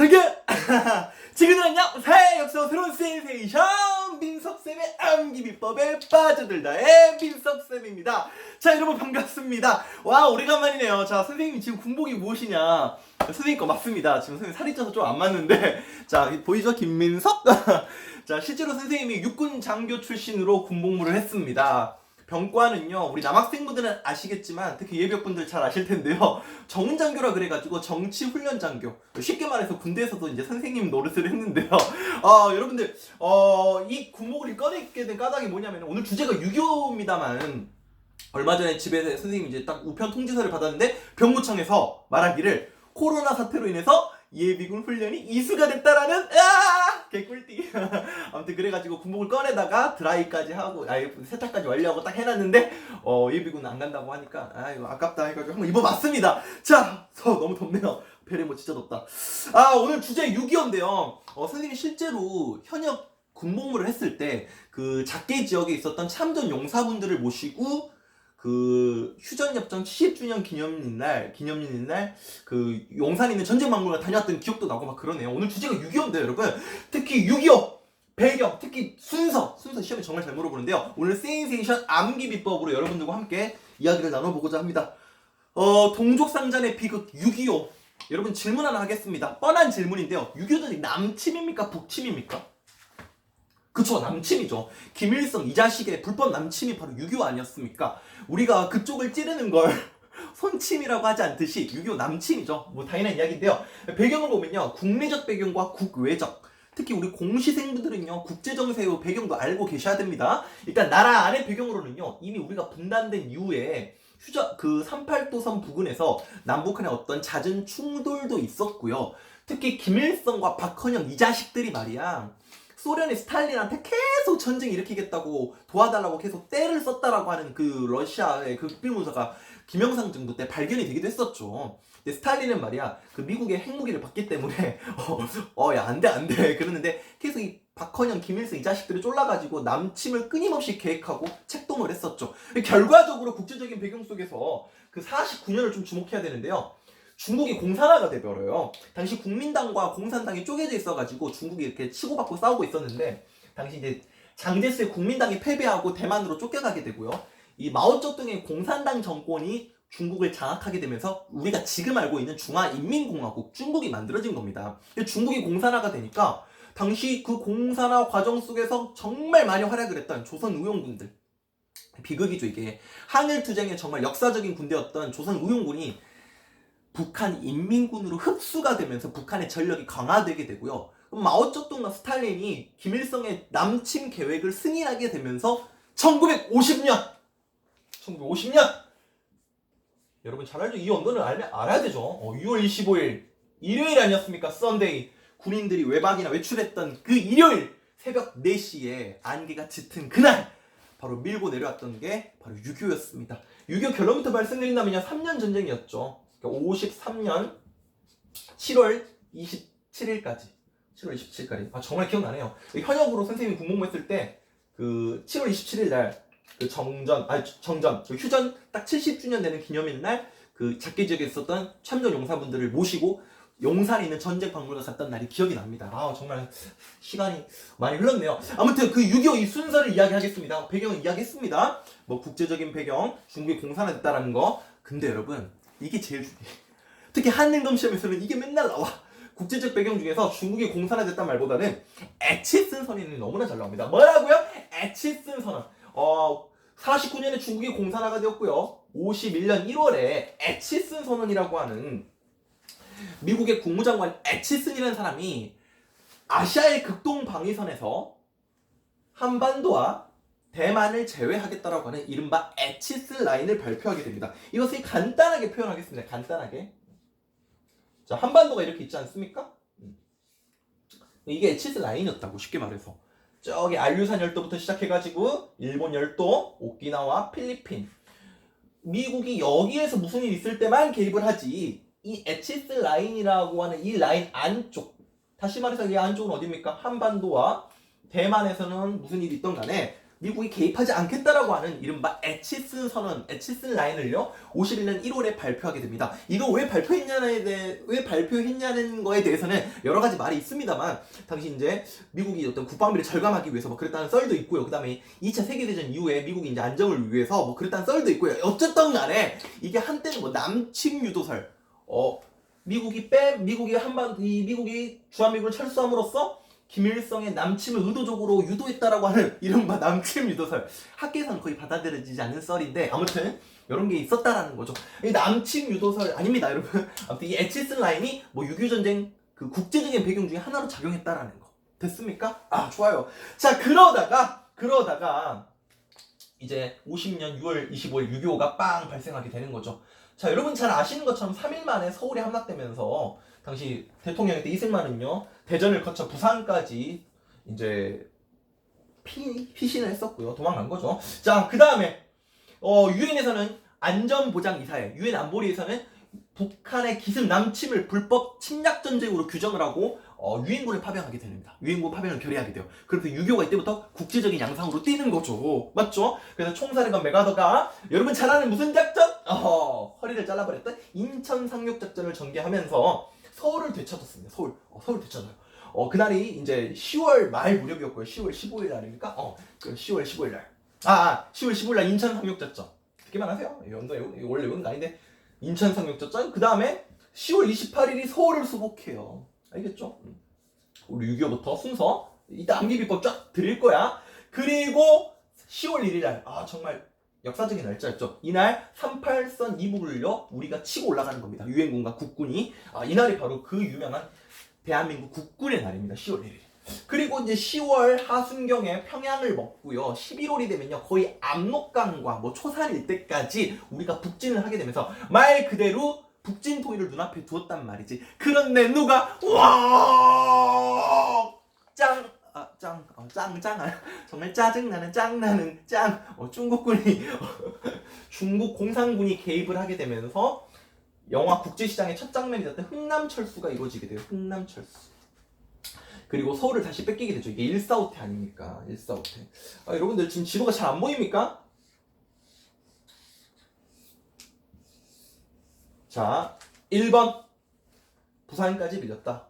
당겨! 지금은요 새해 역사 새로운 센세이션 민석쌤의 암기비법에 빠져들다의 민석쌤입니다. 자 여러분 반갑습니다. 와 오래간만이네요. 자 선생님이 지금 군복이 무엇이냐. 선생님 거 맞습니다. 지금 선생님 살이 쪄서 좀 안 맞는데 자 보이죠 김민석? 자 실제로 선생님이 육군 장교 출신으로 군복무를 했습니다. 병과는요 우리 남학생분들은 아시겠지만 특히 예비역분들 잘 아실 텐데요 정훈장교라 그래가지고 정치훈련장교, 쉽게 말해서 군대에서도 이제 선생님 노릇을 했는데요. 여러분들 이 군목을 꺼내게 된 까닭이 뭐냐면 오늘 주제가 6.25입니다만 얼마 전에 집에서 선생님이 이제 딱 우편 통지서를 받았는데 병무청에서 말하기를 코로나 사태로 인해서 예비군 훈련이 이수가 됐다라는 개꿀띠. 아무튼 그래가지고 군복을 꺼내다가 드라이까지 하고 세탁까지 완료하고 딱 해놨는데 예비군 안 간다고 하니까 이거 아깝다 해가지고 한번 입어봤습니다. 자 너무 덥네요. 베레모 진짜 덥다. 오늘 주제 6.25인데요 선생님이 실제로 현역 군복무를 했을 때 그 작계 지역에 있었던 참전 용사분들을 모시고 그 휴전협정 70주년 기념일인 날 그 용산에 있는 전쟁박물관 다녀왔던 기억도 나고 막 그러네요. 오늘 주제가 6.25인데 여러분 특히 6.25 배경, 특히 순서 시험에 정말 잘 물어보는데요. 오늘 센세이션 암기 비법으로 여러분들과 함께 이야기를 나눠보고자 합니다. 동족상잔의 비극 6.25 여러분 질문 하나 하겠습니다. 뻔한 질문인데요. 6.25는 남침입니까 북침입니까? 그쵸, 남침이죠. 김일성 이 자식의 불법 남침이 바로 6.25 아니었습니까? 우리가 그쪽을 찌르는 걸 손침이라고 하지 않듯이 6.25 남침이죠. 뭐 당연한 이야기인데요. 배경을 보면요, 국내적 배경과 국외적, 특히 우리 공시생분들은요 국제정세의 배경도 알고 계셔야 됩니다. 일단 나라 안의 배경으로는요 이미 우리가 분단된 이후에 그 38도선 부근에서 남북한의 어떤 잦은 충돌도 있었고요. 특히 김일성과 박헌영 이 자식들이 말이야 소련이 스탈린한테 계속 전쟁 일으키겠다고 도와달라고 계속 떼를 썼다라고 하는 그 러시아의 그 극비문서가 김영삼 정부 때 발견이 되기도 했었죠. 근데 스탈린은 말이야 그 미국의 핵무기를 받기 때문에 야 안돼 그러는데 계속 이 박헌영, 김일성 이 자식들을 쫄라가지고 남침을 끊임없이 계획하고 책동을 했었죠. 결과적으로 국제적인 배경 속에서 그 49년을 좀 주목해야 되는데요. 중국이 공산화가 돼버려요. 당시 국민당과 공산당이 쪼개져 있어가지고 중국이 이렇게 치고받고 싸우고 있었는데 당시 이제 장제스의 국민당이 패배하고 대만으로 쫓겨가게 되고요. 이 마오쩌둥의 공산당 정권이 중국을 장악하게 되면서 우리가 지금 알고 있는 중화인민공화국 중국이 만들어진 겁니다. 중국이 공산화가 되니까 당시 그 공산화 과정 속에서 정말 많이 활약을 했던 조선 의용군들, 비극이죠 이게. 항일투쟁의 정말 역사적인 군대였던 조선 의용군이 북한 인민군으로 흡수가 되면서 북한의 전력이 강화되게 되고요. 마오쩌둥과 스탈린이 김일성의 남침 계획을 승인하게 되면서 1950년 여러분 잘 알죠? 이 연도는 알아야 되죠. 6월 25일 일요일 아니었습니까? 썬데이. 군인들이 외박이나 외출했던 그 일요일 새벽 4시에 안개가 짙은 그날 바로 밀고 내려왔던 게 바로 6.25였습니다. 6.25 결론부터 말씀드린다면요 3년 전쟁이었죠. 53년 7월 27일까지 정말 기억나네요. 현역으로 선생님이 군복무했을 때 그 7월 27일 날 그 그 휴전 딱 70주년 되는 기념일 날 그 작게 지역에 있었던 참전 용사분들을 모시고 용산에 있는 전쟁 박물관 갔던 날이 기억이 납니다. 정말 시간이 많이 흘렀네요. 아무튼 그 6.25 이 순서를 이야기하겠습니다. 배경을 이야기했습니다. 뭐 국제적인 배경, 중국이 공산화됐다라는 거. 근데 여러분 이게 제일 중요해요. 특히 한능검 시험에서는 이게 맨날 나와. 국제적 배경 중에서 중국이 공산화됐단 말보다는 에치슨 선언이 너무나 잘 나옵니다. 뭐라고요? 에치슨 선언. 49년에 중국이 공산화가 되었고요. 51년 1월에 에치슨 선언이라고 하는 미국의 국무장관 에치슨이라는 사람이 아시아의 극동 방위선에서 한반도와 대만을 제외하겠다라고 하는 이른바 에치슨 라인을 발표하게 됩니다. 이것을 간단하게 표현하겠습니다. 간단하게. 자, 한반도가 이렇게 있지 않습니까? 이게 에치슨 라인이었다고 쉽게 말해서. 저기 알류산 열도부터 시작해가지고 일본 열도, 오키나와, 필리핀. 미국이 여기에서 무슨 일이 있을 때만 개입을 하지 이 에치슨 라인이라고 하는 이 라인 안쪽, 다시 말해서 이 안쪽은 어디입니까? 한반도와 대만에서는 무슨 일이 있던 간에 미국이 개입하지 않겠다라고 하는 이른바 에치슨 선언, 에치슨 라인을요 51년 1월에 발표하게 됩니다. 이거 왜 발표했냐는 거에 대해서는 여러 가지 말이 있습니다만 당시 이제 미국이 어떤 국방비를 절감하기 위해서 뭐 그랬다는 썰도 있고요. 그다음에 2차 세계대전 이후에 미국이 이제 안정을 위해서 뭐 그랬다는 썰도 있고요. 어쨌든 간에 이게 한때는 뭐 남침 유도설, 미국이 주한미군을 철수함으로써 김일성의 남침을 의도적으로 유도했다라고 하는 이른바 남침 유도설. 학계에서는 거의 받아들여지지 않는 썰인데 아무튼 이런 게 있었다라는 거죠. 이 남침 유도설 아닙니다, 여러분. 아무튼 이 에치슨 라인이 뭐 6.25 전쟁 그 국제적인 배경 중에 하나로 작용했다라는 거. 됐습니까? 아, 좋아요. 자, 그러다가 이제 50년 6월 25일 6.25가 빵 발생하게 되는 거죠. 자, 여러분 잘 아시는 것처럼 3일 만에 서울에 함락되면서 당시 대통령 때 이승만은요 대전을 거쳐 부산까지 이제 피신을 했었고요. 도망간 거죠. 자, 그 다음에 유엔에서는 안전보장이사회, 유엔 안보리에서는 북한의 기습 남침을 불법 침략 전쟁으로 규정을 하고 유엔군을 파병하게 됩니다. 유엔군 파병을 결의하게 돼요. 그래서 6.25가 이때부터 국제적인 양상으로 뛰는 거죠. 맞죠? 그래서 총사령관 맥아더가 여러분 잘 아는 무슨 작전? 허리를 잘라버렸던 인천 상륙 작전을 전개하면서 서울을 되찾았습니다. 서울 되찾아요. 그날이 이제 10월 말 무렵이었고요. 10월 15일 날입니까? 그 10월 15일 날. 10월 15일 날 인천 상륙 작전. 듣기만 하세요. 이거 원래 외우는 거 아닌데 인천 상륙 작전. 그 다음에 10월 28일이 서울을 수복해요. 알겠죠? 우리 6.25부터 순서 이따 암기비법 쫙 드릴 거야. 그리고 10월 1일 날 정말 역사적인 날짜였죠. 이날 38선 이북을요 우리가 치고 올라가는 겁니다. 유엔군과 국군이. 이날이 바로 그 유명한 대한민국 국군의 날입니다. 10월 1일. 그리고 이제 10월 하순경에 평양을 먹고요. 11월이 되면요 거의 압록강과 뭐 초산 일대까지 우리가 북진을 하게 되면서 말 그대로 북진 통일을 눈앞에 두었단 말이지. 그런데 누가 정말 짜증나는 중국군이 중국 공산군이 개입을 하게 되면서 영화 국제시장의 첫 장면이 됐던 흥남철수가 이루어지게 돼요. 흥남철수. 그리고 서울을 다시 뺏기게 되죠. 이게 145태 아닙니까? 145태. 여러분들 지금 지도가 잘 안 보입니까? 자, 1번 부산까지 밀렸다.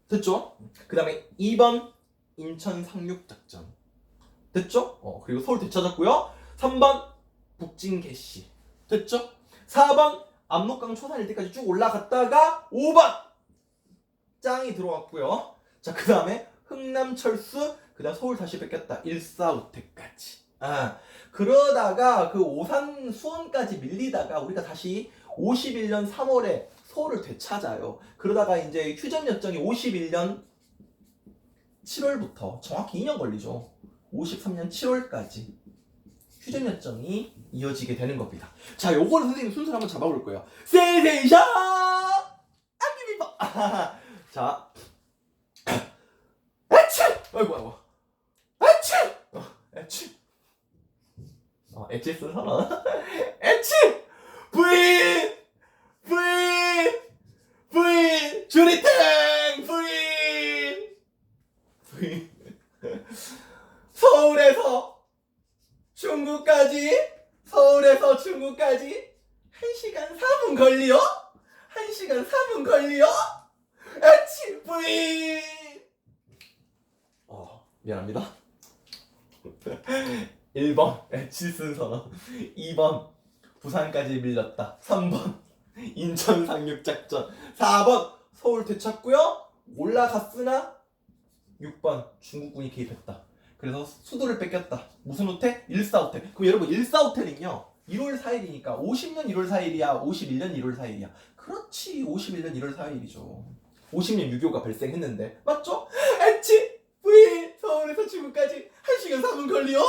됐죠? 그 다음에 2번 인천 상륙작전. 됐죠? 그리고 서울 되찾았고요. 3번 북진 개시. 됐죠? 4번 압록강 초산 일대까지 쭉 올라갔다가 5번 짱이 들어왔고요. 자, 그 다음에 흥남철수, 그 다음 서울 다시 뺏겼다. 145태까지. 그러다가 그 오산 수원까지 밀리다가 우리가 다시 51년 3월에 서울을 되찾아요. 그러다가 이제 휴전협정이 51년 7월부터 정확히 2년 걸리죠. 53년 7월까지 휴전협정이 이어지게 되는 겁니다. 자, 요거를 선생님 순서를 한번 잡아볼 거예요. 세이션 안기비법. 자, 에치! 아이고. 에치! 에치스 선언. 에치! 부인! 주리탱! 부인! 서울에서 중국까지 1시간 4분 걸리요? 1시간 4분 걸리요? 에치! 부인! 미안합니다. 1번 에치슨 선언, 2번 부산까지 밀렸다, 3번 인천 상륙작전, 4번 서울 되찾고요. 올라갔으나 6번 중국군이 개입했다. 그래서 수도를 뺏겼다. 무슨 호텔? 145호텔. 그럼 여러분 145호텔은요 1월 4일이니까 50년 1월 4일이야? 51년 1월 4일이야? 그렇지, 51년 1월 4일이죠. 50년 6.25가 발생했는데 맞죠? 에치! V 서울에서 중국까지 1시간 4분 걸려?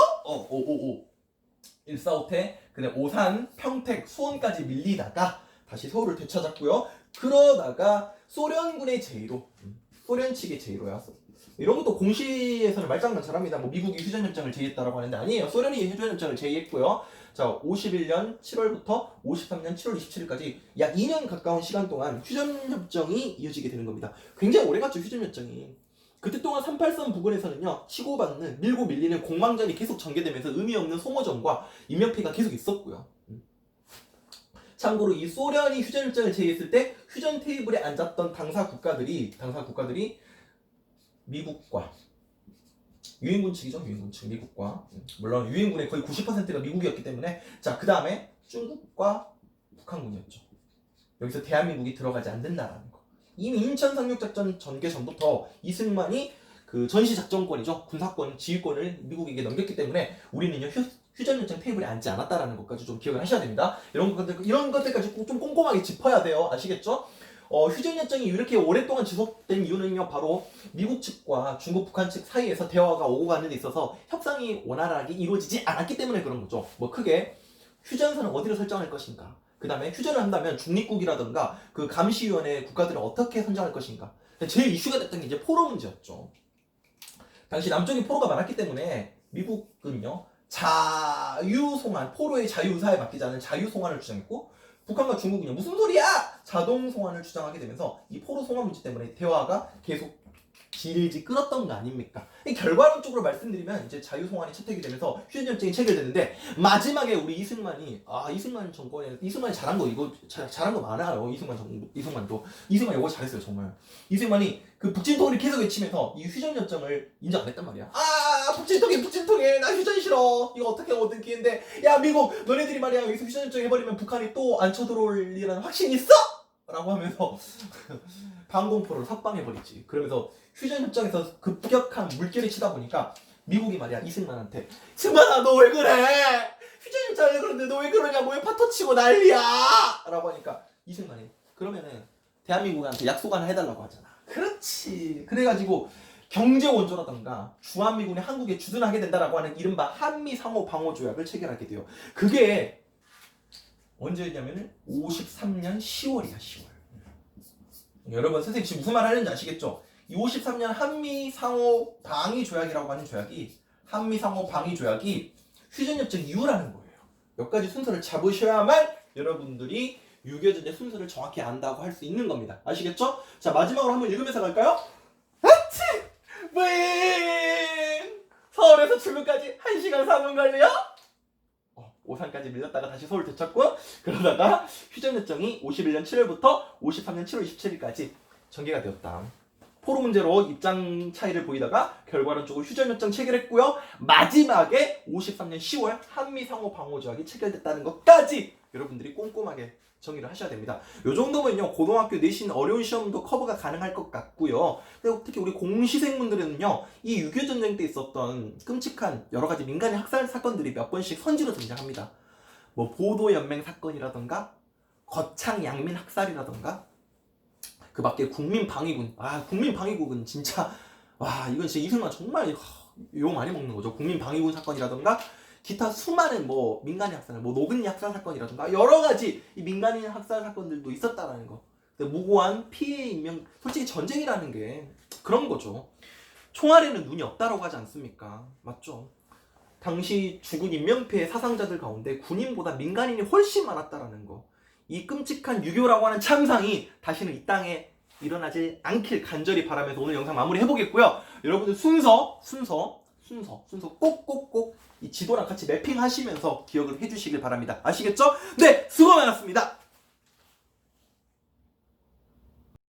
145태, 그다음 오산, 평택, 수원까지 밀리다가 다시 서울을 되찾았고요. 그러다가 소련군의 제의로, 소련 측의 제의로야. 이런 것도 공시에서는 말장난 잘합니다. 뭐 미국이 휴전협정을 제의했다라고 하는데 아니에요. 소련이 휴전협정을 제의했고요. 자, 51년 7월부터 53년 7월 27일까지 약 2년 가까운 시간 동안 휴전협정이 이어지게 되는 겁니다. 굉장히 오래갔죠, 휴전협정이. 그때 동안 38선 부근에서는요, 치고받는 밀고 밀리는 공방전이 계속 전개되면서 의미 없는 소모전과 인명피해가 계속 있었고요. 참고로 이 소련이 휴전일정을 제의했을 때 휴전 테이블에 앉았던 당사 국가들이 미국과 유엔군 측이죠. 유엔군 측 미국과, 물론 유엔군의 거의 90%가 미국이었기 때문에, 자, 그 다음에 중국과 북한군이었죠. 여기서 대한민국이 들어가지 않는다라는 거. 이미 인천 상륙작전 전개 전부터 이승만이 그 전시 작전권이죠, 군사권, 지휘권을 미국에게 넘겼기 때문에 우리는요 휴전일정 테이블에 앉지 않았다라는 것까지 좀 기억을 하셔야 됩니다. 이런 것들까지 꼭 좀 꼼꼼하게 짚어야 돼요. 아시겠죠? 휴전일정이 이렇게 오랫동안 지속된 이유는요, 바로 미국 측과 중국, 북한 측 사이에서 대화가 오고 가는 데 있어서 협상이 원활하게 이루어지지 않았기 때문에 그런 거죠. 뭐 크게 휴전선은 어디로 설정할 것인가, 그 다음에 휴전을 한다면 중립국이라든가 그 감시위원회 국가들은 어떻게 선정할 것인가. 제일 이슈가 됐던 게 이제 포로 문제였죠. 당시 남쪽에 포로가 많았기 때문에 미국은요, 자유송환, 포로의 자유사에 맡기지 않은 자유송환을 주장했고, 북한과 중국은요, 무슨 소리야! 자동송환을 주장하게 되면서 이 포로 송환 문제 때문에 대화가 계속 질질 끌었던 거 아닙니까? 결과론적으로 말씀드리면 이제 자유송환이 채택이 되면서 휴전협정이 체결되는데, 마지막에 우리 이승만이 이승만이 잘한 거, 이거 잘한 거 많아요. 이승만이 이거 잘했어요. 정말 이승만이 그 북진통일을 계속 외치면서 이 휴전협정을 인정 안 했단 말이야. 북진통일 나 휴전 싫어, 이거 어떻게 기회인데, 야 미국 너네들이 말이야 여기서 휴전협정 해버리면 북한이 또 안 쳐들어올 이라는 확신 있어? 라고 하면서 방공포를 석방해버리지. 그러면서 휴전협정에서 급격한 물결이 치다 보니까 미국이 말이야 이승만한테, 승만아 너 왜 그래? 휴전협정에 그런데 너 왜 그러냐고, 왜 파토 치고 난리야? 라고 하니까 이승만이 그러면은 대한민국한테 약속 하나 해달라고 하잖아. 그렇지. 그래가지고 경제 원조라던가 주한미군이 한국에 주둔하게 된다라고 하는 이른바 한미 상호 방호 조약을 체결하게 돼요. 그게 언제였냐면은 53년 10월이야. 10월. 여러분 선생님 지금 무슨 말 하는지 아시겠죠? 이 53년 한미 상호 방위 조약이라고 하는 조약이, 한미 상호 방위 조약이 휴전협정 이후라는 거예요. 몇 가지 순서를 잡으셔야만 여러분들이 6.25전쟁 순서를 정확히 안다고 할 수 있는 겁니다. 아시겠죠? 자, 마지막으로 한번 읽으면서 갈까요? 아치! 부잉! 서울에서 출근까지 1시간 4분 걸려? 오산까지 밀렸다가 다시 서울 되찾고, 그러다가 휴전협정이 51년 7월부터 53년 7월 27일까지 전개가 되었다. 포로 문제로 입장 차이를 보이다가 결과론적으로 휴전협정 체결했고요. 마지막에 53년 10월 한미 상호 방호 조약이 체결됐다는 것까지 여러분들이 꼼꼼하게 정리를 하셔야 됩니다. 요 정도면요, 고등학교 내신 어려운 시험도 커버가 가능할 것 같고요. 그리고 특히 우리 공시생분들은요, 이 6.25 전쟁 때 있었던 끔찍한 여러 가지 민간인 학살 사건들이 몇 번씩 선지로 등장합니다. 뭐 보도연맹 사건이라던가 거창 양민 학살이라던가, 그 밖에 국민방위군. 국민방위군은 진짜, 이건 진짜 이승만 정말 욕 많이 먹는 거죠. 국민방위군 사건이라던가 기타 수많은 뭐 민간인 학살, 뭐 노근리 학살 사건이라든가 여러 가지 이 민간인 학살 사건들도 있었다라는 거. 무고한 피해 인명, 솔직히 전쟁이라는 게 그런 거죠. 총알에는 눈이 없다라고 하지 않습니까? 맞죠? 당시 죽은 인명피해 사상자들 가운데 군인보다 민간인이 훨씬 많았다라는 거. 이 끔찍한 유교라고 하는 참상이 다시는 이 땅에 일어나지 않길 간절히 바라면서 오늘 영상 마무리 해보겠고요. 여러분들 순서 꼭꼭꼭 이 지도랑 같이 매핑하시면서 기억을 해주시길 바랍니다. 아시겠죠? 네, 수고 많았습니다.